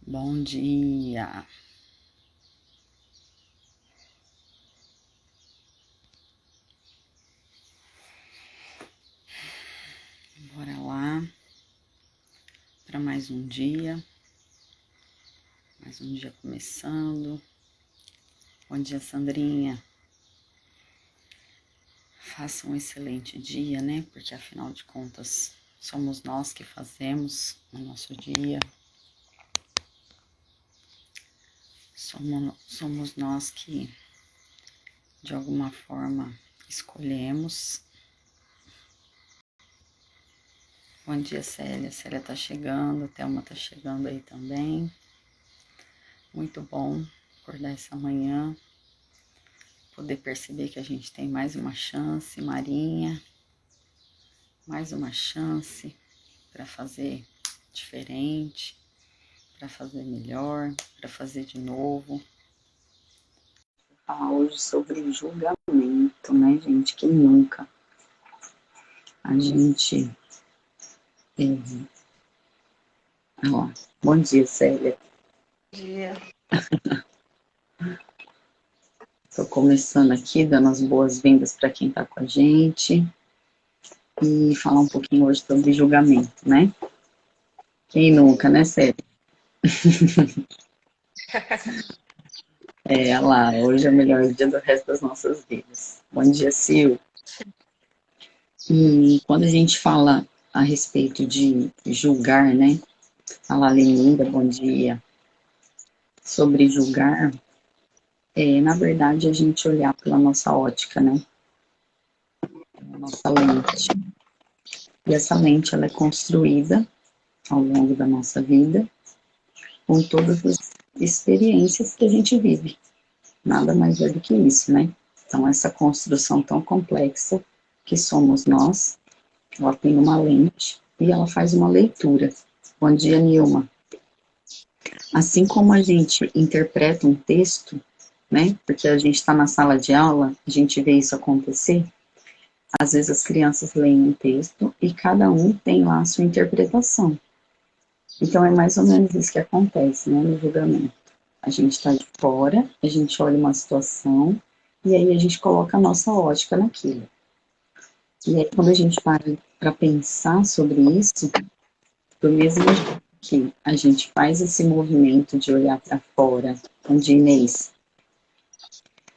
Bom dia. Bora lá para mais um dia começando. Bom dia, Sandrinha. Faça um excelente dia, né? Porque afinal de contas, somos nós que fazemos o nosso dia. Somos nós que, de alguma forma, escolhemos. Bom dia, Célia. Célia tá chegando, Thelma tá chegando aí também. Muito bom acordar essa manhã, poder perceber que a gente tem mais uma chance, Marinha, mais uma chance para fazer diferente, para fazer melhor, para fazer de novo. Vou falar hoje sobre julgamento, né, gente? Quem nunca? A gente... Ó, bom dia, Célia. Bom dia. Estou começando aqui, dando as boas-vindas para quem está com a gente e falar um pouquinho hoje sobre julgamento, né? Quem nunca, né, Célia? Lá, hoje é o melhor dia do resto das nossas vidas. Bom dia, Sil. E quando a gente fala a respeito de julgar, né? Fala, Linda, bom dia. Sobre julgar, na verdade, a gente olhar pela nossa ótica, né? Pela nossa lente. E essa lente, ela é construída ao longo da nossa vida com todas as experiências que a gente vive. Nada mais é do que isso, né? Então, essa construção tão complexa que somos nós, ela tem uma lente e ela faz uma leitura. Bom dia, Nilma. Assim como a gente interpreta um texto, né? Porque a gente está na sala de aula, a gente vê isso acontecer. Às vezes as crianças leem um texto e cada um tem lá a sua interpretação. Então é mais ou menos isso que acontece, né, no julgamento. A gente está de fora, a gente olha uma situação e aí a gente coloca a nossa ótica naquilo. E aí quando a gente para pensar sobre isso, do mesmo jeito que a gente faz esse movimento de olhar para fora, onde Inês,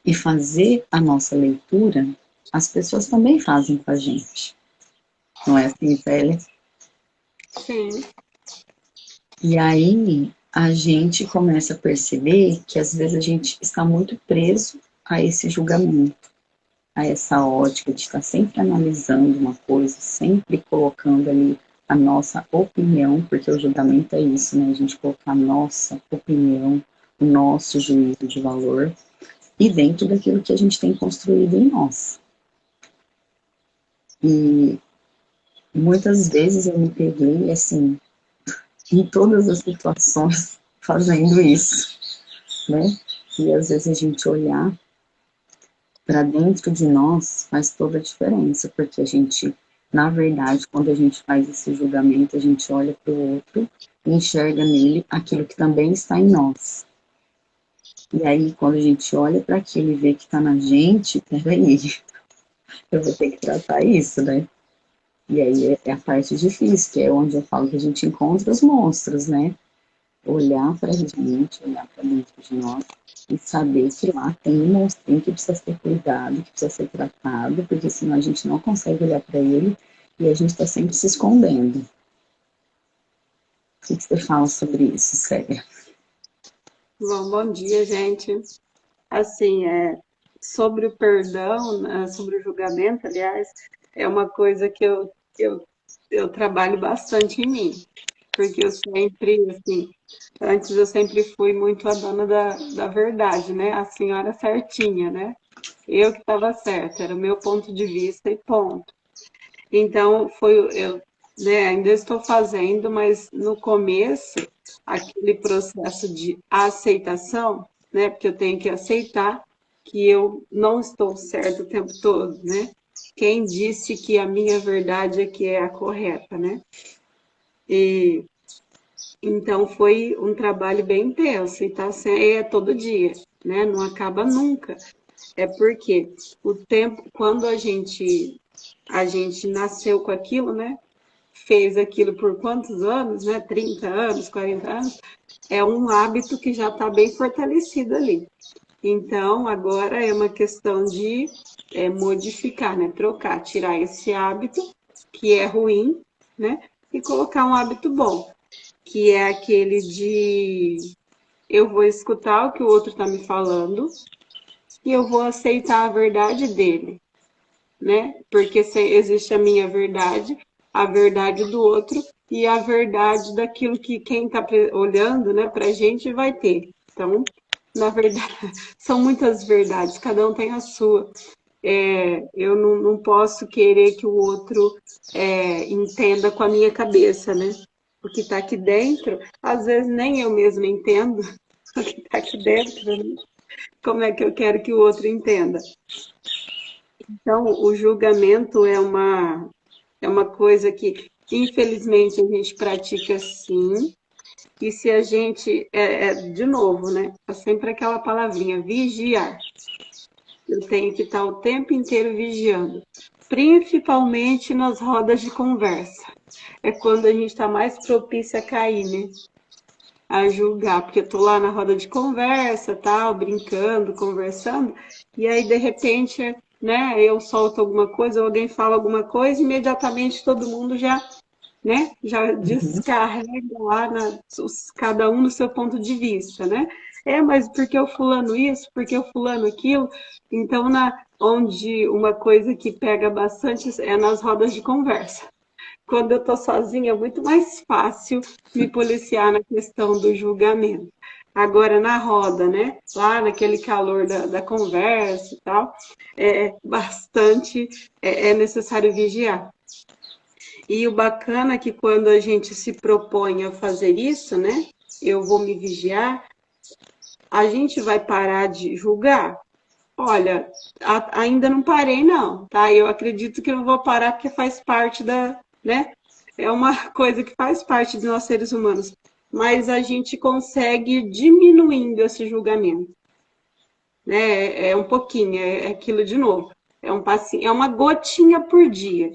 e fazer a nossa leitura, as pessoas também fazem com a gente. Não é assim, Célia? Sim. E aí a gente começa a perceber que às vezes a gente está muito preso a esse julgamento, a essa ótica de estar sempre analisando uma coisa, sempre colocando ali a nossa opinião, porque o julgamento é isso, né? A gente colocar a nossa opinião, o nosso juízo de valor, e dentro daquilo que a gente tem construído em nós. E muitas vezes eu me peguei, assim, em todas as situações, fazendo isso, né? E às vezes a gente olhar para dentro de nós faz toda a diferença, porque a gente, na verdade, quando a gente faz esse julgamento, a gente olha para o outro e enxerga nele aquilo que também está em nós. E aí, quando a gente olha para aquilo e vê que está na gente, peraí, eu vou ter que tratar isso, né? E aí é a parte difícil, que é onde eu falo que a gente encontra os monstros, né? Olhar para a gente, olhar para dentro de nós e saber que lá tem um monstrinho que precisa ser cuidado, que precisa ser tratado, porque senão a gente não consegue olhar para ele e a gente está sempre se escondendo. O que você fala sobre isso, Célia? Bom dia, gente. Assim, sobre o perdão, né, sobre o julgamento, aliás, é uma coisa que eu trabalho bastante em mim, porque eu sempre, assim, antes eu sempre fui muito a dona da verdade, né? A senhora certinha, né? Eu que estava certa, era o meu ponto de vista e ponto. Então, eu, né, ainda estou fazendo, mas no começo, aquele processo de aceitação, né, porque eu tenho que aceitar que eu não estou certo o tempo todo, né? Quem disse que a minha verdade é que é a correta, né? E Então foi um trabalho bem intenso e tá todo dia, né? Não acaba nunca. É porque o tempo, quando a gente nasceu com aquilo, né? Fez aquilo por quantos anos, né? 30 anos, 40 anos, é um hábito que já está bem fortalecido ali. Então, agora é uma questão de modificar, né? Trocar, tirar esse hábito que é ruim, né? E colocar um hábito bom, que é aquele de eu vou escutar o que o outro está me falando e eu vou aceitar a verdade dele, né? Porque existe a minha verdade, a verdade do outro e a verdade daquilo que quem está olhando, né, para a gente vai ter. Então, na verdade, são muitas verdades, cada um tem a sua. Eu não posso querer que o outro entenda com a minha cabeça, né? O que está aqui dentro, às vezes nem eu mesma entendo o que está aqui dentro, né? Como é que eu quero que o outro entenda? Então, o julgamento é uma coisa que, infelizmente, a gente pratica sim. E se a gente, de novo, né? É sempre aquela palavrinha, vigiar. Eu tenho que estar o tempo inteiro vigiando, principalmente nas rodas de conversa. É quando a gente está mais propício a cair, né? A julgar, porque eu tô lá na roda de conversa, tal, brincando, conversando, e aí de repente, né, eu solto alguma coisa, ou alguém fala alguma coisa, imediatamente todo mundo já, né, já Uhum. descarrega lá cada um no seu ponto de vista, né? Mas porque o fulano isso, porque o fulano aquilo, então onde uma coisa que pega bastante é nas rodas de conversa. Quando eu estou sozinha, é muito mais fácil me policiar na questão do julgamento. Agora, na roda, né? Lá naquele calor da conversa e tal, é necessário vigiar. E o bacana é que quando a gente se propõe a fazer isso, né? Eu vou me vigiar, a gente vai parar de julgar. Olha, ainda não parei, não, tá? Eu acredito que eu vou parar porque faz parte né? É uma coisa que faz parte de nós seres humanos. Mas a gente consegue ir diminuindo esse julgamento, né? É um pouquinho, é aquilo de novo. É um passinho, é uma gotinha por dia,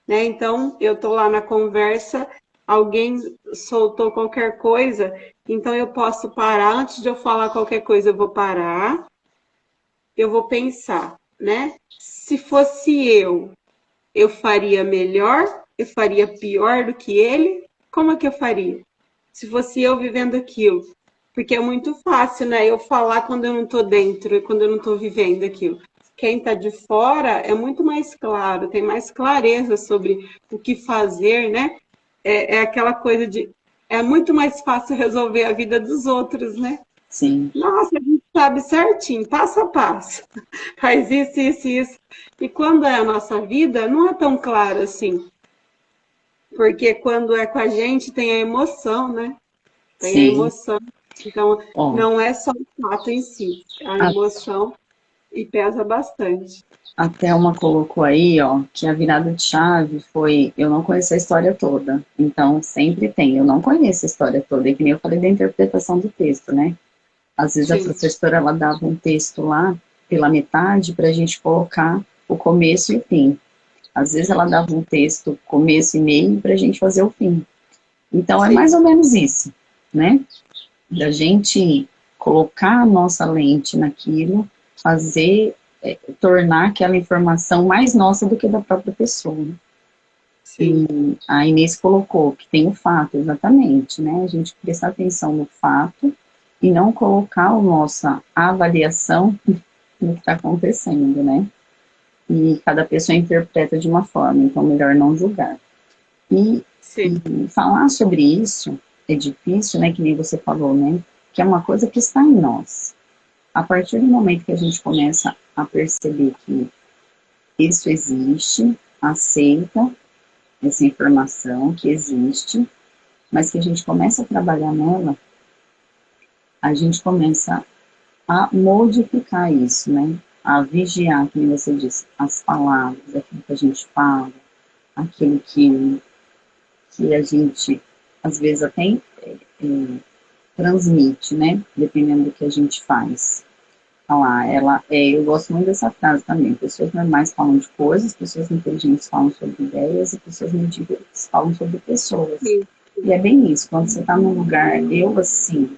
né? Então, eu tô lá na conversa, alguém soltou qualquer coisa, então eu posso parar, antes de eu falar qualquer coisa, eu vou parar, eu vou pensar, né? Se fosse eu faria melhor? Eu faria pior do que ele? Como é que eu faria? Se fosse eu vivendo aquilo. Porque é muito fácil, né? Eu falar quando eu não estou dentro e quando eu não estou vivendo aquilo. Quem está de fora é muito mais claro, tem mais clareza sobre o que fazer, né? É aquela coisa de. É muito mais fácil resolver a vida dos outros, né? Sim, Nossa, a gente sabe certinho, passo a passo. Faz isso, isso, isso. E quando é a nossa vida, não é tão claro assim. Porque quando é com a gente, tem a emoção, né? Tem a sim. emoção. Então, Ó, não é só o fato em si, a a- emoção e pesa bastante. até uma colocou aí, ó, que a virada de chave foi, eu não conheço a história toda, então sempre tem, eu não conheço a história toda, e que nem eu falei da interpretação do texto, né? Às vezes a Sim, professora, ela dava um texto lá, pela metade, para a gente colocar o começo e o fim. Às vezes ela dava um texto, começo e meio, para a gente fazer o fim. Então é mais sim, ou menos isso, né? Da gente colocar a nossa lente naquilo, fazer, tornar aquela informação mais nossa do que da própria pessoa. Né? sim, E a Inês colocou que tem o fato, exatamente, né? A gente prestar atenção no fato e não colocar a nossa avaliação no que está acontecendo, né? E cada pessoa interpreta de uma forma, então melhor não julgar. E, sim, e falar sobre isso é difícil, né? Que nem você falou, né? Que é uma coisa que está em nós. A partir do momento que a gente começa a perceber que isso existe, aceita essa informação que existe, mas que a gente começa a trabalhar nela, a gente começa a modificar isso, né? A vigiar, como você disse, as palavras, aquilo que a gente fala, aquilo que a gente, às vezes, até transmite, né? Dependendo do que a gente faz. Olha lá, eu gosto muito dessa frase também. Pessoas normais falam de coisas, pessoas inteligentes falam sobre ideias e pessoas medíocres falam sobre pessoas. Sim. E é bem isso, quando você está num lugar, eu assim,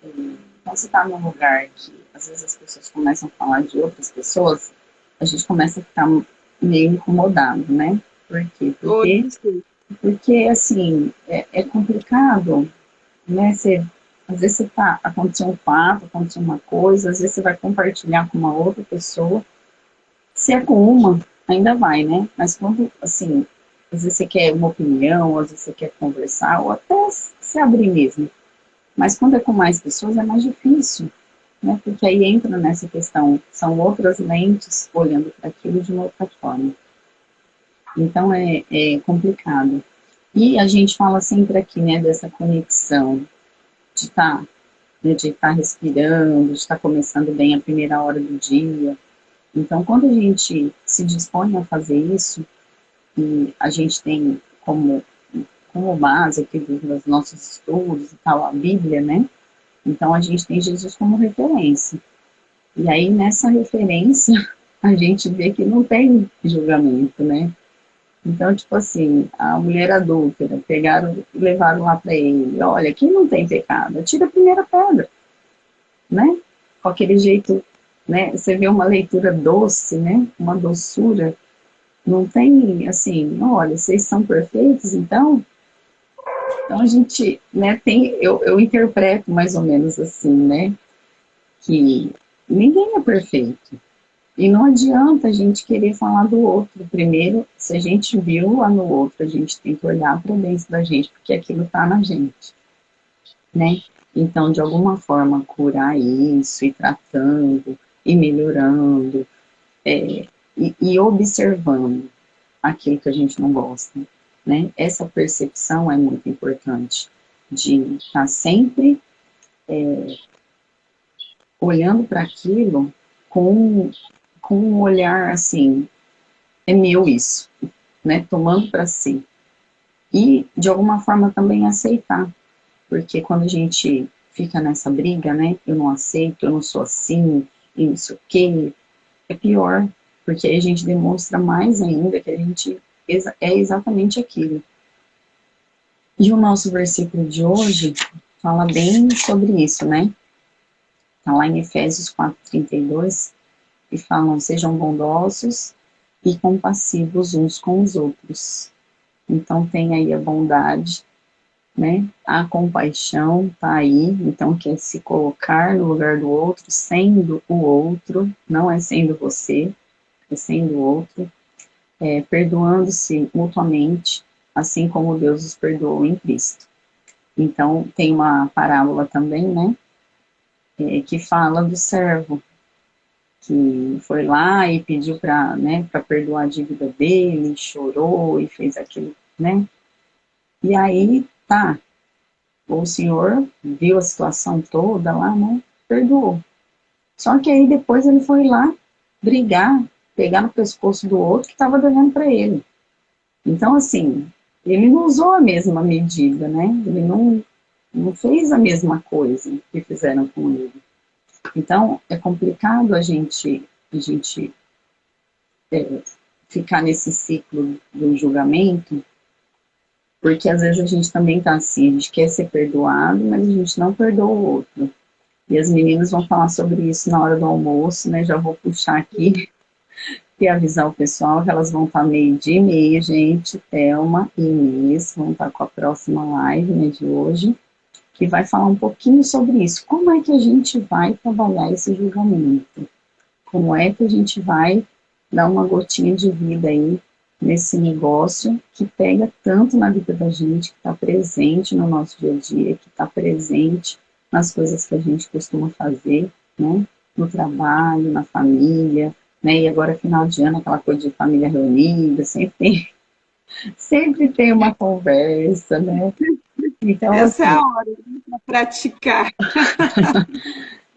quando você está num lugar que às vezes as pessoas começam a falar de outras pessoas, a gente começa a ficar meio incomodado, né? Por quê? Hoje, sim. Porque assim, é complicado, né? Às vezes aconteceu um fato, aconteceu uma coisa, às vezes você vai compartilhar com uma outra pessoa. Se é com uma, ainda vai, né? Mas quando, assim, às vezes você quer uma opinião, às vezes você quer conversar, ou até se abrir mesmo. Mas quando é com mais pessoas é mais difícil, né? Porque aí entra nessa questão, são outras lentes olhando para aquilo de uma outra forma. Então é complicado. E a gente fala sempre aqui, né, dessa conexão, de estar de estar respirando, de estar começando bem a primeira hora do dia. Então, quando a gente se dispõe a fazer isso, e a gente tem como base aqui dos nossos estudos e tal, a Bíblia, né? Então, a gente tem Jesus como referência. E aí, nessa referência, a gente vê que não tem julgamento, né? Então, tipo assim, a mulher adúltera, pegaram e levaram lá para ele. Olha, quem não tem pecado, tira a primeira pedra, né? Com aquele jeito, né? Você vê uma leitura doce, né? Uma doçura. Não tem, assim, olha, vocês são perfeitos, então? Então a gente, né, eu interpreto mais ou menos assim, né? Que ninguém é perfeito. E não adianta a gente querer falar do outro. Primeiro, se a gente viu lá no outro, a gente tem que olhar para dentro da gente, porque aquilo está na gente, né? Então, de alguma forma, curar isso, ir tratando, e melhorando, e observando aquilo que a gente não gosta, né? Essa percepção é muito importante, de estar sempre olhando para aquilo com um olhar assim, é meu isso, né? Tomando para si. E, de alguma forma, também aceitar, porque quando a gente fica nessa briga, né? Eu não aceito, eu não sou assim, e não sei o quê, é pior, porque aí a gente demonstra mais ainda que a gente é exatamente aquilo. E o nosso versículo de hoje fala bem sobre isso, né? Está lá em Efésios 4:32, e falam, sejam bondosos e compassivos uns com os outros. Então tem aí a bondade, né? A compaixão tá aí, então que é se colocar no lugar do outro, sendo o outro, não é sendo você, é sendo o outro, perdoando-se mutuamente, assim como Deus os perdoou em Cristo. Então tem uma parábola também, né? Que fala do servo que foi lá e pediu para, né, para perdoar a dívida dele, chorou e fez aquilo, né? E aí, tá, o senhor viu a situação toda lá, né? Perdoou. Só que aí depois ele foi lá brigar, pegar no pescoço do outro que estava devendo para ele. Então, assim, ele não usou a mesma medida, né? Ele não fez a mesma coisa que fizeram com ele. Então, é complicado a gente ficar nesse ciclo do julgamento, porque às vezes a gente também está assim, a gente quer ser perdoado, mas a gente não perdoa o outro. E as meninas vão falar sobre isso na hora do almoço, né? Já vou puxar aqui e avisar o pessoal que elas vão estar 12:30, gente. Thelma e Inês vão estar com a próxima live, né, de hoje, que vai falar um pouquinho sobre isso. Como é que a gente vai trabalhar esse julgamento? Como é que a gente vai dar uma gotinha de vida aí nesse negócio que pega tanto na vida da gente, que está presente no nosso dia a dia, que está presente nas coisas que a gente costuma fazer, né? No trabalho, na família, né? E agora, final de ano, aquela coisa de família reunida, sempre tem uma conversa, né? Então, Essa é a assim, hora para praticar.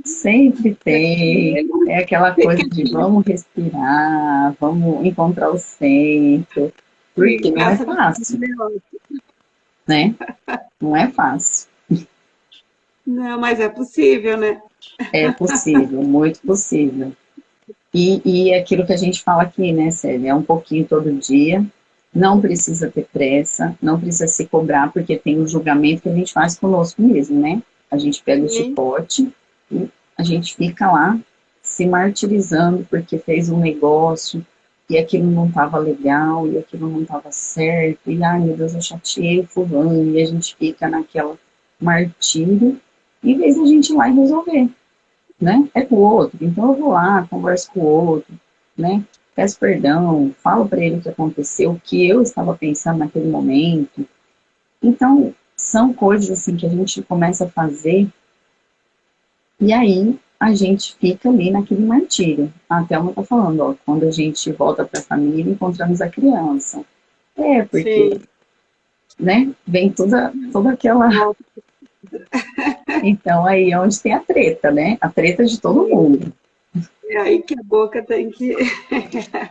sempre tem, é aquela coisa de vamos respirar, vamos encontrar o centro, porque não é Essa fácil, né? Não é fácil. Não, mas é possível, né? É possível, muito possível. E é aquilo que a gente fala aqui, né, Célia? É um pouquinho todo dia, não precisa ter pressa, não precisa se cobrar, porque tem o julgamento que a gente faz conosco mesmo, né? A gente pega o Sim, chicote e a gente fica lá se martirizando porque fez um negócio e aquilo não estava legal, e aquilo não estava certo, e ai meu Deus, eu chateei o fulano, e a gente fica naquela martírio, em vez de a gente ir lá e resolver, né? É com o outro. Então eu vou lá, converso com o outro, né? Peço perdão, falo para ele o que aconteceu, o que eu estava pensando naquele momento. Então, são coisas assim que a gente começa a fazer e aí a gente fica ali naquele martírio. A Thelma está falando, ó, quando a gente volta para a família, encontramos a criança. É, porque, sim. né, vem toda aquela. Então, aí é onde tem a treta, né? A treta de todo mundo. É aí que a boca tem que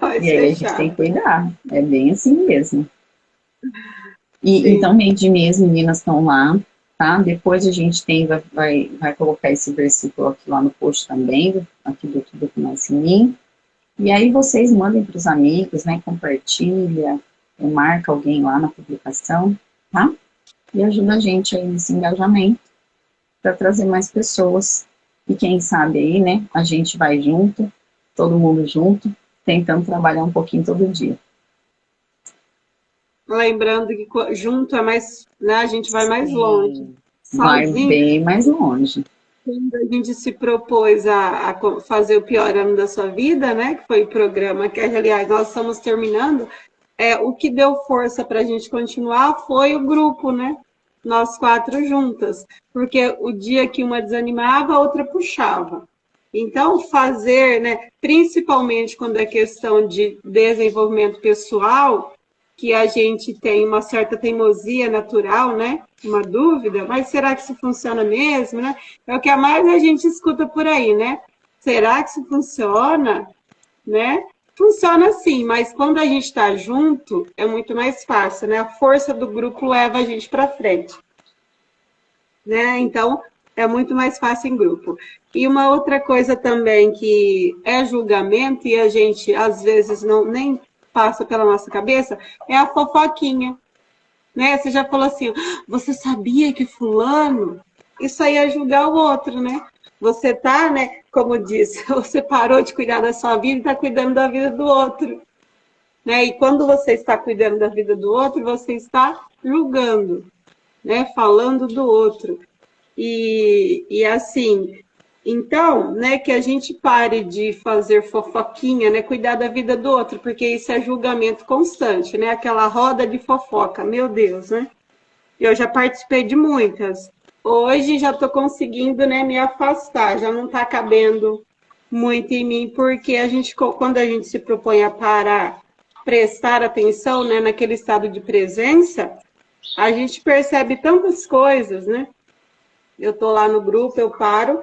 vai E aí a ser gente tem que chata. cuidar. É bem assim mesmo. E então, Sim. meio de mês, meninas estão lá, tá? Depois a gente tem, vai colocar esse versículo aqui lá no post também, aqui do Tudo Começa em Mim. E aí vocês mandem para os amigos, né? Compartilha, marca alguém lá na publicação, tá? E ajuda a gente aí nesse engajamento para trazer mais pessoas. E quem sabe aí, né? A gente vai junto, todo mundo junto, tentando trabalhar um pouquinho todo dia. Lembrando que junto é mais, né, a gente vai mais longe. Sim, vai Sozinho, bem mais longe. quando a gente se propôs a fazer o pior ano da sua vida, né, que foi o programa que, aliás, nós estamos terminando, o que deu força para a gente continuar foi o grupo, né? Nós quatro juntas, porque o dia que uma desanimava, a outra puxava. Então, fazer, né, principalmente quando é questão de desenvolvimento pessoal, que a gente tem uma certa teimosia natural, né? Uma dúvida, mas será que isso funciona mesmo, né? É o que a mais a gente escuta por aí, né? Será que isso funciona, né? Funciona sim, mas quando a gente está junto é muito mais fácil, né? A força do grupo leva a gente para frente, né? Então é muito mais fácil em grupo. E uma outra coisa também que é julgamento e a gente às vezes não nem passa pela nossa cabeça é a fofoquinha, né? Você já falou assim, você sabia que fulano? Isso aí é julgar o outro, né? Você tá, né? Como disse, você parou de cuidar da sua vida e está cuidando da vida do outro, né? E quando você está cuidando da vida do outro, você está julgando, né? Falando do outro. E assim, então, né, que a gente pare de fazer fofoquinha, né, cuidar da vida do outro, porque isso é julgamento constante, né, aquela roda de fofoca, meu Deus, né? Eu já participei de muitas. Hoje já estou conseguindo, né, me afastar, já não está cabendo muito em mim, porque a gente, quando a gente se propõe a parar, prestar atenção, né, naquele estado de presença, a gente percebe tantas coisas, né? Eu estou lá no grupo, eu paro,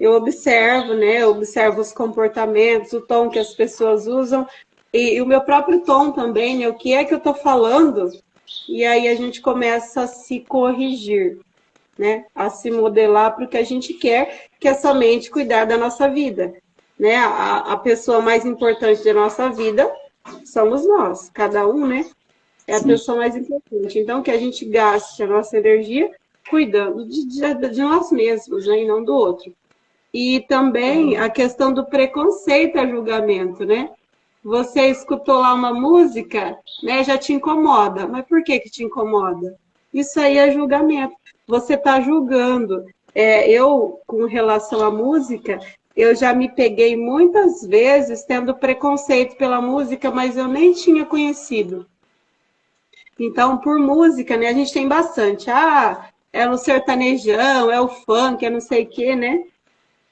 eu observo, né? Eu observo os comportamentos, o tom que as pessoas usam e o meu próprio tom também, né? O que é que eu estou falando? E aí a gente começa a se corrigir, né? A se modelar para o que a gente quer, que é somente cuidar da nossa vida, né? A pessoa mais importante da nossa vida somos nós, cada um, né? É a Sim. pessoa mais importante. Então, que a gente gaste a nossa energia cuidando de nós mesmos, né? E não do outro. E também a questão do preconceito a julgamento, né? Você escutou lá uma música, né? Já te incomoda. Mas por que te incomoda? Isso aí é julgamento. Você está julgando. Eu, com relação à música, eu já me peguei muitas vezes tendo preconceito pela música, mas eu nem tinha conhecido. Então, por música, né, a gente tem bastante. Ah, é o sertanejão, é o funk, é não sei o quê, né?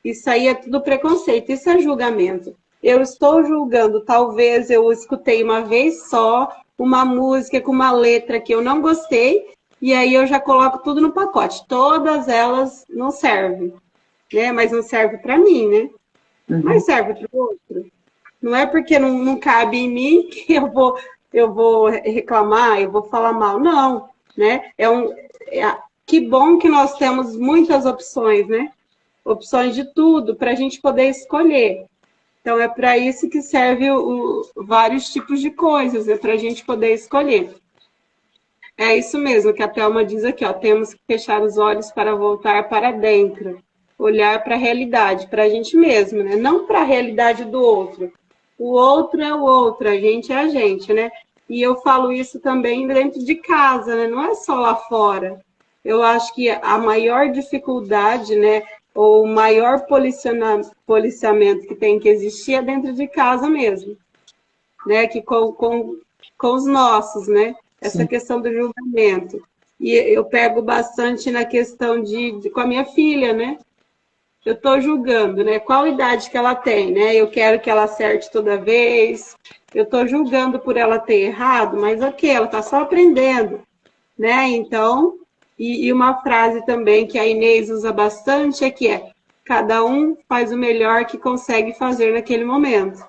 Isso aí é tudo preconceito, isso é julgamento. Eu estou julgando, talvez eu escutei uma vez só uma música com uma letra que eu não gostei, e aí eu já coloco tudo no pacote. Todas elas não servem, né? Mas não serve para mim, né? Uhum. Mas serve para o outro. Não é porque não cabe em mim que eu vou reclamar, eu vou falar mal. Não, né? que bom que nós temos muitas opções, né? Opções de tudo, para a gente poder escolher. Então, é para isso que serve vários tipos de coisas, é para a gente poder escolher. É isso mesmo que a Thelma diz aqui, ó, temos que fechar os olhos para voltar para dentro, olhar para a realidade, para a gente mesmo, né? Não para a realidade do outro. O outro é o outro, a gente é a gente, né? E eu falo isso também dentro de casa, né? Não é só lá fora. Eu acho que a maior dificuldade, né, ou o maior policiamento que tem que existir é dentro de casa mesmo, né? Que com os nossos, né? Essa Sim. questão do julgamento. E eu pego bastante na questão com a minha filha, né? Eu estou julgando, né? Qual idade que ela tem, né? Eu quero que ela acerte toda vez. Eu estou julgando por ela ter errado, mas ok, ela está só aprendendo, né? Então, e uma frase também que a Inês usa bastante é que cada um faz o melhor que consegue fazer naquele momento.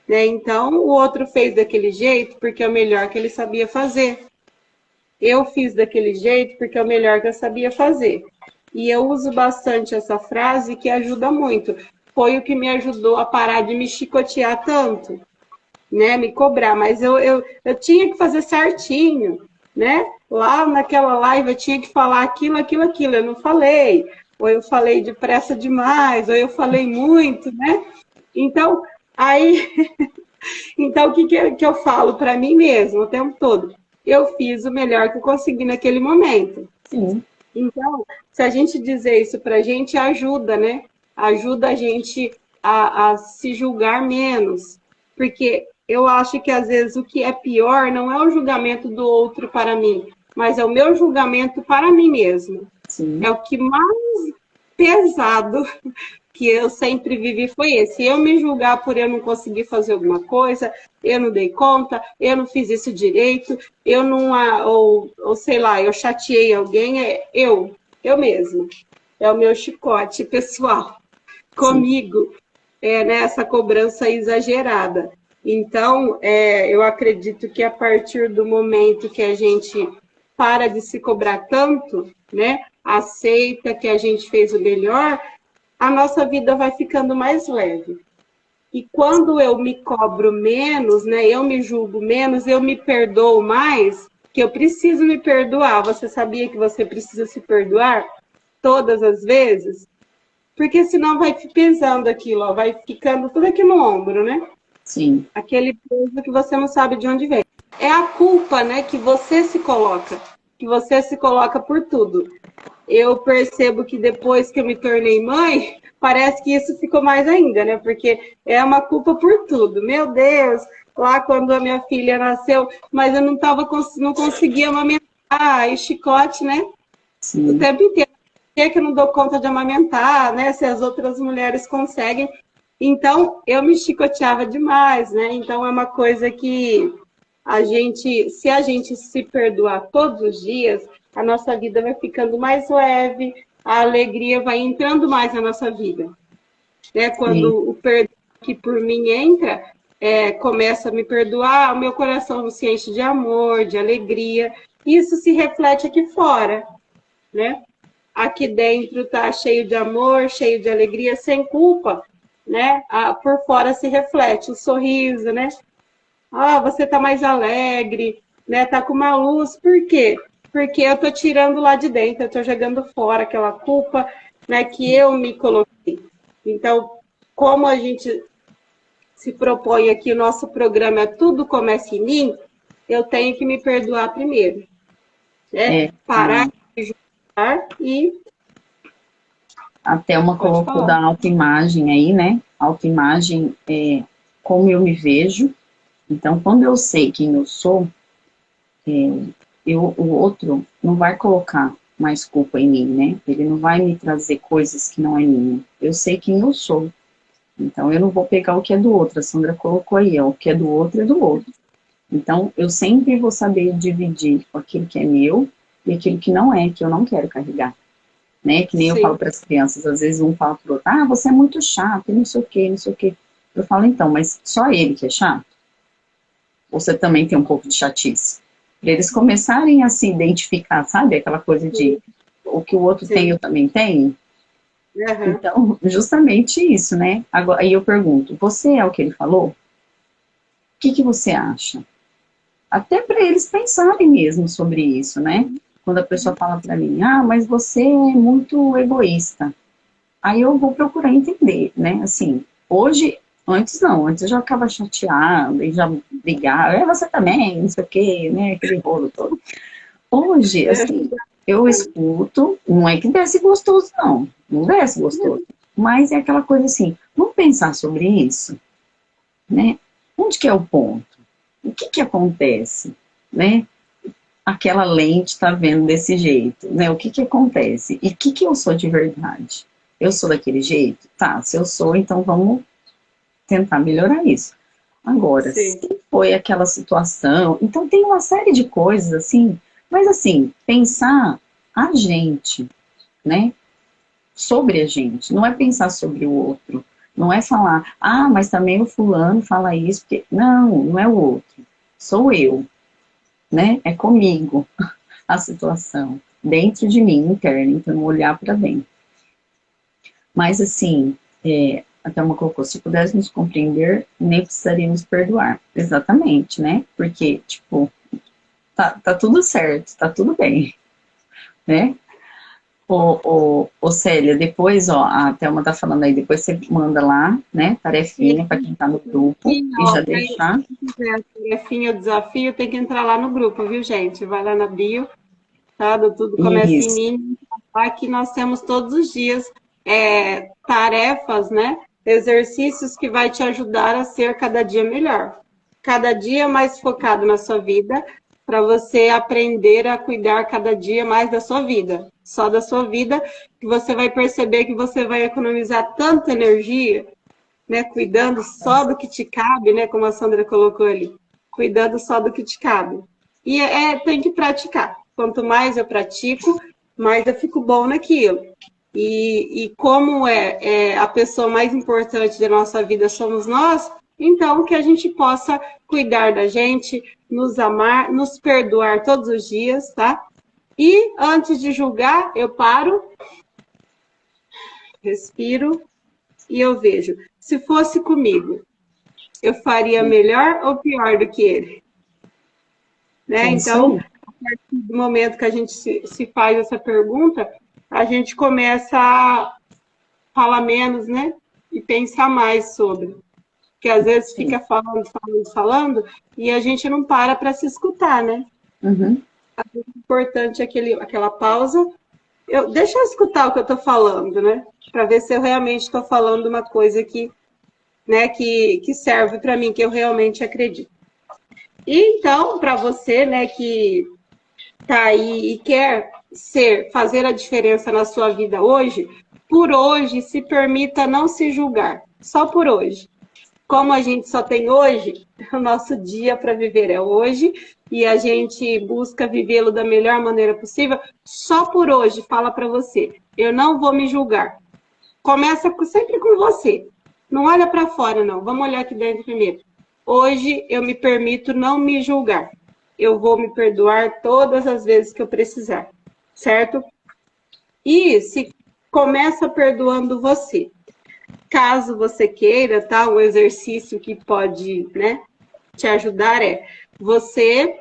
Né? Então, o outro fez daquele jeito porque é o melhor que ele sabia fazer. Eu fiz daquele jeito porque é o melhor que eu sabia fazer. E eu uso bastante essa frase que ajuda muito. Foi o que me ajudou a parar de me chicotear tanto, né? Me cobrar. Mas eu tinha que fazer certinho, né? Lá naquela live eu tinha que falar aquilo. Eu não falei. Ou eu falei depressa demais, ou eu falei muito, né? Então, aí... Então, o que eu falo para mim mesmo o tempo todo? Eu fiz o melhor que eu consegui naquele momento. Sim. Então, se a gente dizer isso para a gente, ajuda, né? Ajuda a gente a se julgar menos. Porque eu acho que, às vezes, o que é pior não é o julgamento do outro para mim, mas é o meu julgamento para mim mesmo. Sim. É o que mais pesado que eu sempre vivi foi esse. Eu me julgar por eu não conseguir fazer alguma coisa, eu não dei conta, eu não fiz isso direito, eu não... Ou sei lá, eu chateei alguém, eu mesmo. É o meu chicote pessoal. Sim. Comigo, nessa cobrança exagerada. Então, eu acredito que a partir do momento que a gente para de se cobrar tanto, né, aceita que a gente fez o melhor, a nossa vida vai ficando mais leve. E quando eu me cobro menos, né, eu me julgo menos, eu me perdoo mais, que eu preciso me perdoar. Você sabia que você precisa se perdoar todas as vezes? Porque senão vai pesando aquilo, ó, vai ficando tudo aqui no ombro, né? Sim. Aquele peso que você não sabe de onde vem. É a culpa, né, que você se coloca por tudo. Eu percebo que depois que eu me tornei mãe, parece que isso ficou mais ainda, né? Porque é uma culpa por tudo. Meu Deus, lá quando a minha filha nasceu, mas eu não conseguia amamentar, e chicote, né? O Sim. tempo inteiro. Por que eu não dou conta de amamentar, né? Se as outras mulheres conseguem. Então, eu me chicoteava demais, né? Então, é uma coisa que se a gente se perdoar todos os dias, a nossa vida vai ficando mais leve, a alegria vai entrando mais na nossa vida. Né? Sim. Quando o perdão que por mim entra, começa a me perdoar, o meu coração se enche de amor, de alegria. Isso se reflete aqui fora, né? Aqui dentro tá cheio de amor, cheio de alegria, sem culpa, né? Por fora se reflete o sorriso, né? Você tá mais alegre, né? Tá com uma luz. Por quê? Porque eu tô tirando lá de dentro, eu tô jogando fora aquela culpa, né, que eu me coloquei. Então, como a gente se propõe aqui, o nosso programa é Tudo Começa em Mim, eu tenho que me perdoar primeiro, né? Parar de julgar e... A Thelma Pode colocou falar. da autoimagem aí, né? Autoimagem é como eu me vejo. Então, quando eu sei quem eu sou, o outro não vai colocar mais culpa em mim, né? Ele não vai me trazer coisas que não é minha. Eu sei quem eu sou. Então, eu não vou pegar o que é do outro. A Sandra colocou aí, ó, o que é do outro é do outro. Então, eu sempre vou saber dividir aquilo que é meu e aquilo que não é, que eu não quero carregar. Né? Que nem eu falo Sim. para as crianças, às vezes um fala para o outro, você é muito chato, e não sei o quê, não sei o quê. Eu falo, então, mas só ele que é chato? Ou você também tem um pouco de chatice? Para eles começarem a se identificar, sabe? Aquela coisa de o que o outro tem, Sim. eu também tenho. Aham. Então, justamente isso, né? Agora, aí eu pergunto, você é o que ele falou? O que que você acha? Até para eles pensarem mesmo sobre isso, né? Quando a pessoa fala para mim, ah, mas você é muito egoísta. Aí eu vou procurar entender, né? Assim, hoje, antes não, antes eu já ficava chateada e já brigava, é você também, não sei o quê, né? Aquele rolo todo. Hoje, assim, eu escuto, não é que desce gostoso, não, não desce gostoso, mas é aquela coisa assim, vamos pensar sobre isso, né? Onde que é o ponto? O que que acontece, né? Aquela lente está vendo desse jeito, né? O que que acontece? E o que que eu sou de verdade? Eu sou daquele jeito? Tá, se eu sou, então vamos tentar melhorar isso. Agora, se Sim. foi aquela situação, então tem uma série de coisas assim, mas assim, pensar a gente, né? Sobre a gente, não é pensar sobre o outro, não é falar, ah, mas também o fulano fala isso, porque não, não é o outro, sou eu, né? É comigo a situação, dentro de mim, interna, então olhar para dentro. Mas assim, até uma colocou, se pudéssemos compreender, nem precisaríamos perdoar. Exatamente, né? Porque, tipo, tá tudo certo, tá tudo bem, né? Célia, depois, ó, a Thelma tá falando aí, depois você manda lá, né, tarefinha para quem tá no grupo E, e ó, já deixar. quem quiser a tarefinha, o desafio, tem que entrar lá no grupo, viu, gente? Vai lá na bio, tá? Do Tudo Começa em Isso, Mim. Aqui nós temos todos os dias tarefas, né? Exercícios que vai te ajudar a ser cada dia melhor. Cada dia mais focado na sua vida, para você aprender a cuidar cada dia mais da sua vida. Só da sua vida, que você vai perceber que você vai economizar tanta energia, né, cuidando só do que te cabe, né, como a Sandra colocou ali, cuidando só do que te cabe. E tem que praticar. Quanto mais eu pratico, mais eu fico bom naquilo. E como a pessoa mais importante da nossa vida somos nós, então que a gente possa cuidar da gente, nos amar, nos perdoar todos os dias, tá? E antes de julgar, eu paro, respiro e eu vejo. Se fosse comigo, eu faria melhor ou pior do que ele? Né? é isso Então, aí. a partir do momento que a gente se faz essa pergunta, a gente começa a falar menos, né? E pensar mais sobre. Porque às vezes Sim. fica falando, e a gente não para se escutar, né? Uhum. É importante aquela pausa. Deixa eu escutar o que eu estou falando, né? Para ver se eu realmente estou falando uma coisa né, que serve para mim, que eu realmente acredito. E então, para você, né, que está aí e quer fazer a diferença na sua vida hoje, por hoje, se permita não se julgar, só por hoje. Como a gente só tem hoje, o nosso dia para viver é hoje, e a gente busca vivê-lo da melhor maneira possível, só por hoje, fala para você, eu não vou me julgar. Começa sempre com você. Não olha para fora, não. Vamos olhar aqui dentro primeiro. Hoje eu me permito não me julgar. Eu vou me perdoar todas as vezes que eu precisar, certo? E se começa perdoando você. Caso você queira, tá? Um exercício que pode, né, te ajudar você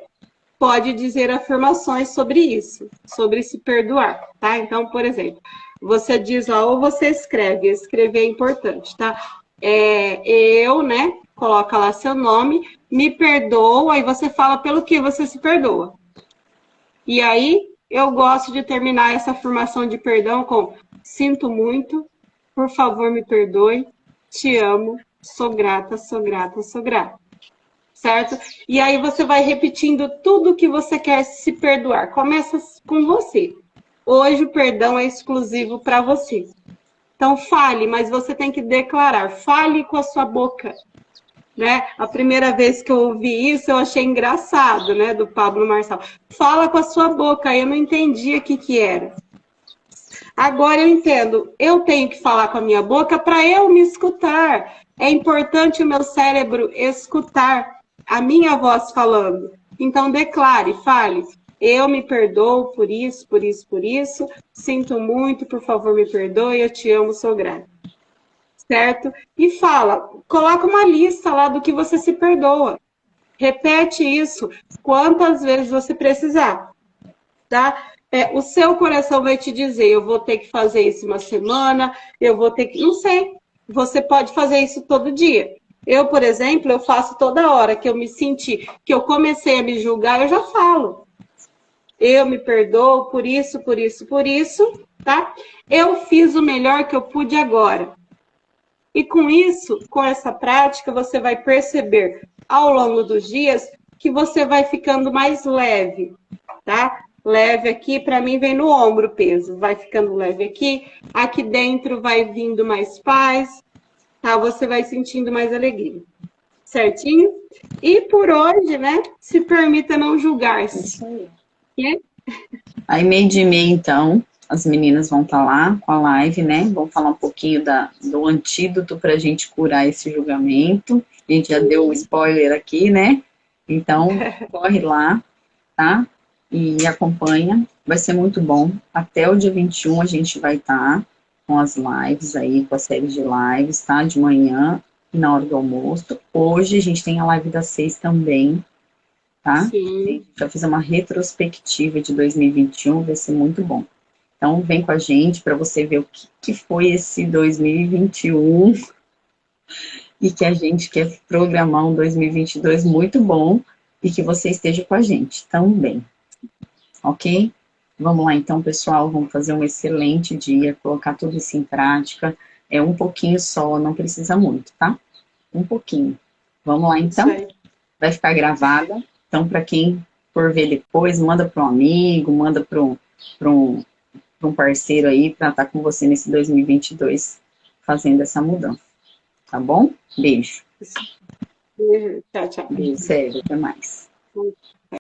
pode dizer afirmações sobre isso, sobre se perdoar, tá? Então, por exemplo, você diz lá, ou você escrever é importante, tá? Eu, né? Coloca lá seu nome, me perdoa, aí você fala pelo que você se perdoa. E aí, eu gosto de terminar essa afirmação de perdão com sinto muito, por favor me perdoe, te amo, sou grata, sou grata, sou grata. Certo? E aí você vai repetindo tudo que você quer se perdoar. Começa com você. Hoje o perdão é exclusivo para você. Então fale, mas você tem que declarar. Fale com a sua boca. Né? A primeira vez que eu ouvi isso, eu achei engraçado, né? Do Pablo Marçal. Fala com a sua boca. Eu não entendi o que era. Agora eu entendo. Eu tenho que falar com a minha boca para eu me escutar. É importante o meu cérebro escutar a minha voz falando. Então declare, fale, eu me perdoo por isso, por isso, por isso, sinto muito, por favor me perdoe, eu te amo, sou grata. Certo? E fala, coloca uma lista lá do que você se perdoa. Repete isso quantas vezes você precisar, tá? O seu coração vai te dizer, eu vou ter que fazer isso uma semana, eu vou ter que... Não sei, você pode fazer isso todo dia. Eu, por exemplo, eu faço toda hora que eu me senti, que eu comecei a me julgar, eu já falo. Eu me perdoo por isso, por isso, por isso, tá? Eu fiz o melhor que eu pude agora. E com isso, com essa prática, você vai perceber ao longo dos dias que você vai ficando mais leve, tá? Leve aqui, para mim, vem no ombro o peso. Vai ficando leve aqui. Aqui dentro vai vindo mais paz, tá? Você vai sentindo mais alegria. Certinho? E por hoje, né? Se permita não julgar-se. Isso aí. Né? Aí, meio de meia, então, as meninas vão estar lá com a live, né? Vão falar um pouquinho do antídoto para a gente curar esse julgamento. A gente já deu um spoiler aqui, né? Então, corre lá, tá? E acompanha. Vai ser muito bom. Até o dia 21 a gente vai estar com as lives aí, com a série de lives, tá? De manhã e na hora do almoço. Hoje a gente tem a live das 6 também, tá? Sim. Já fiz uma retrospectiva de 2021, vai ser muito bom. Então, vem com a gente para você ver o que foi esse 2021 e que a gente quer programar um 2022 muito bom e que você esteja com a gente também, ok? Vamos lá então, pessoal, vamos fazer um excelente dia, colocar tudo isso em prática. É um pouquinho só, não precisa muito, tá? Um pouquinho. Vamos lá então? Vai ficar gravada. Então, para quem for ver depois, manda para um amigo, manda para um parceiro aí, para estar com você nesse 2022, fazendo essa mudança. Tá bom? Beijo. Tchau, tchau. Beijo, sério, até mais.